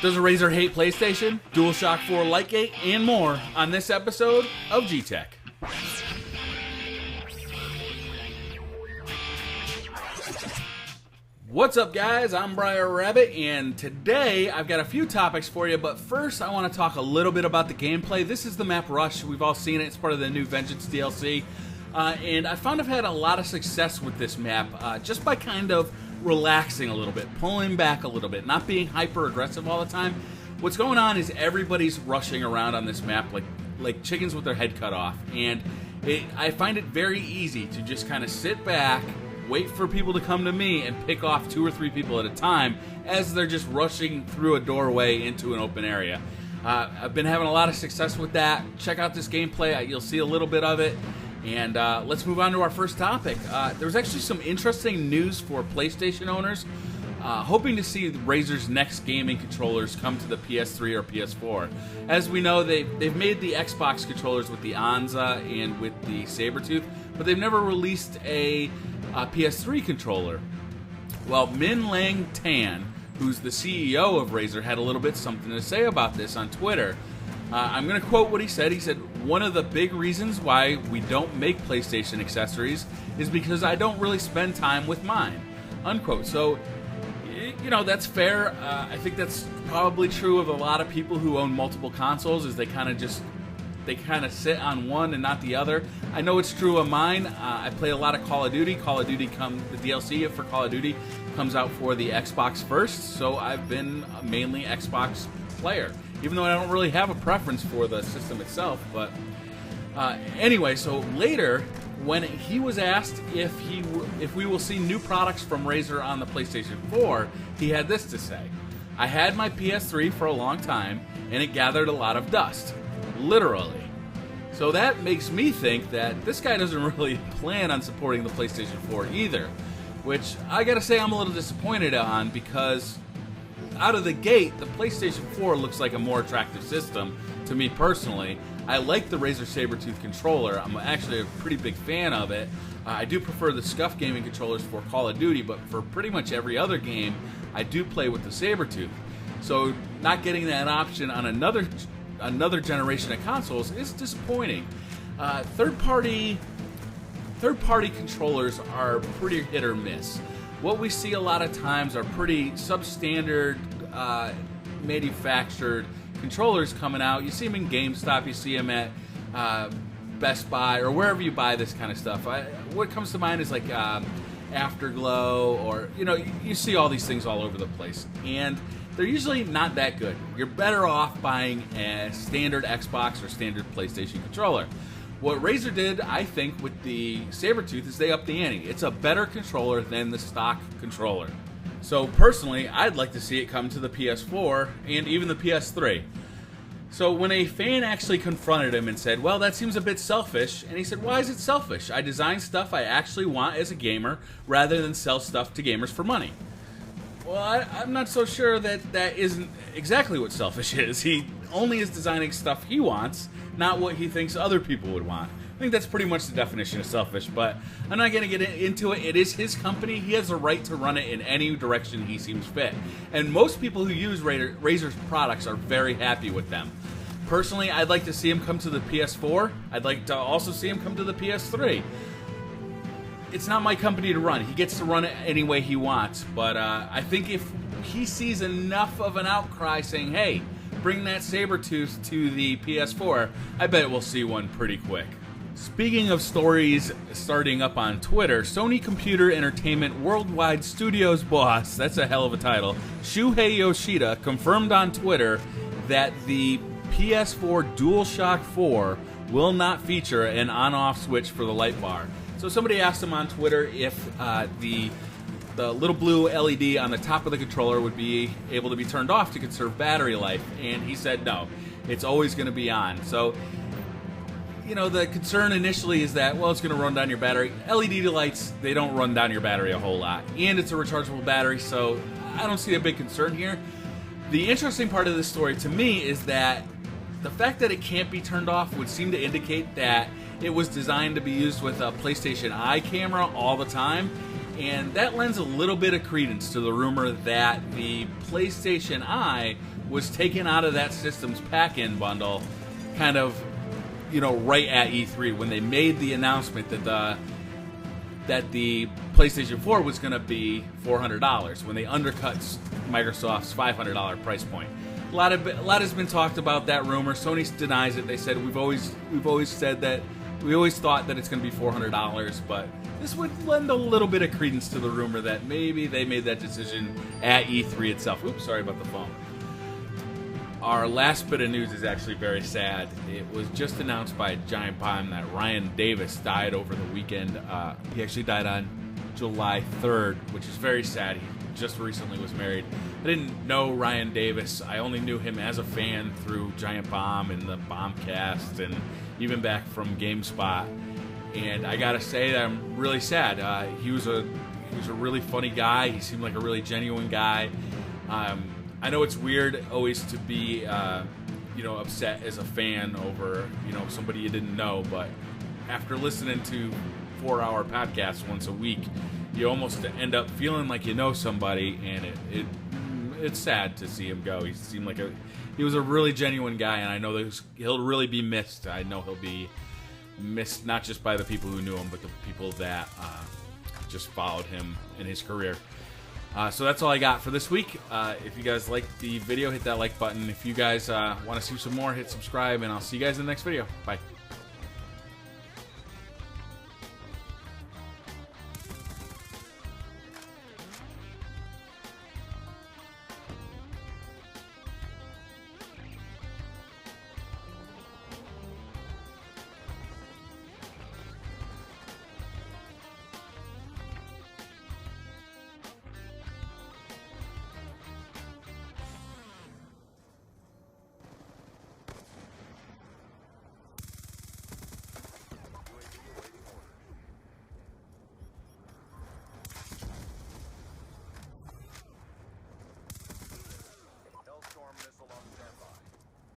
Does a Razer hate PlayStation, DualShock 4 Lightgate, and more on this episode of G-Tech. What's up, guys? I'm BriarRabbit, and today I've got a few topics for you, but first I want to talk a little bit about the gameplay. This is the map Rush. We've all seen it. It's part of the new Vengeance DLC, and I found I've had a lot of success with this map just by kind of relaxing a little bit, pulling back a little bit, not being hyper aggressive all the time. What's going on is everybody's rushing around on this map like chickens with their head cut off, and I find it very easy to just kind of sit back, wait for people to come to me, and pick off 2 or 3 people at a time as they're just rushing through a doorway into an open area. I've been having a lot of success with that. Check out this gameplay. You'll see a little bit of it. And let's move on to our first topic. There's actually some interesting news for PlayStation owners. Hoping to see Razer's next gaming controllers come to the PS3 or PS4. As we know, they've made the Xbox controllers with the Anza and with the Sabertooth, but they've never released a PS3 controller. Well, Min Lang Tan, who's the CEO of Razer, had a little bit something to say about this on Twitter. I'm going to quote what he said. He said, "One of the big reasons why we don't make PlayStation accessories is because I don't really spend time with mine." Unquote. So, you know, that's fair. I think that's probably true of a lot of people who own multiple consoles, is they kind of sit on one and not the other. I know it's true of mine. I play a lot of Call of Duty. The DLC for Call of Duty comes out for the Xbox first, so I've been a mainly Xbox player, even though I don't really have a preference for the system itself. But anyway, so later, when he was asked if we will see new products from Razer on the PlayStation 4, he had this to say: "I had my PS3 for a long time, and it gathered a lot of dust." Literally. So that makes me think that this guy doesn't really plan on supporting the PlayStation 4 either, which I gotta say I'm a little disappointed on, because out of the gate, the PlayStation 4 looks like a more attractive system to me personally. I like the Razer Sabertooth controller. I'm actually a pretty big fan of it. I do prefer the Scuff gaming controllers for Call of Duty, but for pretty much every other game, I do play with the Sabertooth. So not getting that option on another generation of consoles is disappointing. Third-party controllers are pretty hit or miss. What we see a lot of times are pretty substandard manufactured controllers coming out. You see them in GameStop, you see them at Best Buy, or wherever you buy this kind of stuff. What comes to mind is like Afterglow, or you see all these things all over the place, and they're usually not that good. You're better off buying a standard Xbox or standard PlayStation controller. What Razer did, I think, with the Sabertooth is they upped the ante. It's a better controller than the stock controller. So personally, I'd like to see it come to the PS4 and even the PS3. So when a fan actually confronted him and said, "Well, that seems a bit selfish," and he said, "Why is it selfish? I design stuff I actually want as a gamer rather than sell stuff to gamers for money." Well, I'm not so sure that isn't exactly what selfish is. He only is designing stuff he wants, not what he thinks other people would want. I think that's pretty much the definition of selfish, but I'm not going to get into it. It is his company. He has a right to run it in any direction he seems fit. And most people who use Razer's products are very happy with them. Personally, I'd like to see him come to the PS4. I'd like to also see him come to the PS3. It's not my company to run. He gets to run it any way he wants. But I think if he sees enough of an outcry saying, "Hey, bring that Sabertooth to the PS4," I bet we'll see one pretty quick. Speaking of stories starting up on Twitter, Sony Computer Entertainment Worldwide Studios boss, that's a hell of a title, Shuhei Yoshida, confirmed on Twitter that the PS4 DualShock 4 will not feature an on-off switch for the light bar. So somebody asked him on Twitter if the little blue LED on the top of the controller would be able to be turned off to conserve battery life, and he said no, it's always going to be on. So, the concern initially is that, well, it's going to run down your battery. LED lights, they don't run down your battery a whole lot, and it's a rechargeable battery, so I don't see a big concern here. The interesting part of this story to me is that the fact that it can't be turned off would seem to indicate that it was designed to be used with a PlayStation Eye camera all the time, And that lends a little bit of credence to the rumor that the PlayStation Eye was taken out of that system's pack-in bundle kind of, right at E3 when they made the announcement that the PlayStation 4 was going to be $400 when they undercut Microsoft's $500 price point. A lot has been talked about that rumor. Sony denies it. They said we've always said that we always thought that it's going to be $400, but this would lend a little bit of credence to the rumor that maybe they made that decision at E3 itself. Oops, sorry about the phone. Our last bit of news is actually very sad. It was just announced by Giant Bomb that Ryan Davis died over the weekend. He actually died on July 3rd, which is very sad. He just recently was married. I didn't know Ryan Davis. I only knew him as a fan through Giant Bomb and the Bombcast and even back from GameSpot. And I gotta say that I'm really sad. He was a really funny guy. He seemed like a really genuine guy. I know it's weird always to be, upset as a fan over, somebody you didn't know, but after listening to 4-hour podcasts once a week, you almost end up feeling like you know somebody, and it's sad to see him go. He seemed like he was a really genuine guy, and I know he'll really be missed. I know he'll be missed not just by the people who knew him, but the people that just followed him in his career. So that's all I got for this week. If you guys liked the video, hit that like button. If you guys want to see some more, hit subscribe, and I'll see you guys in the next video. Bye.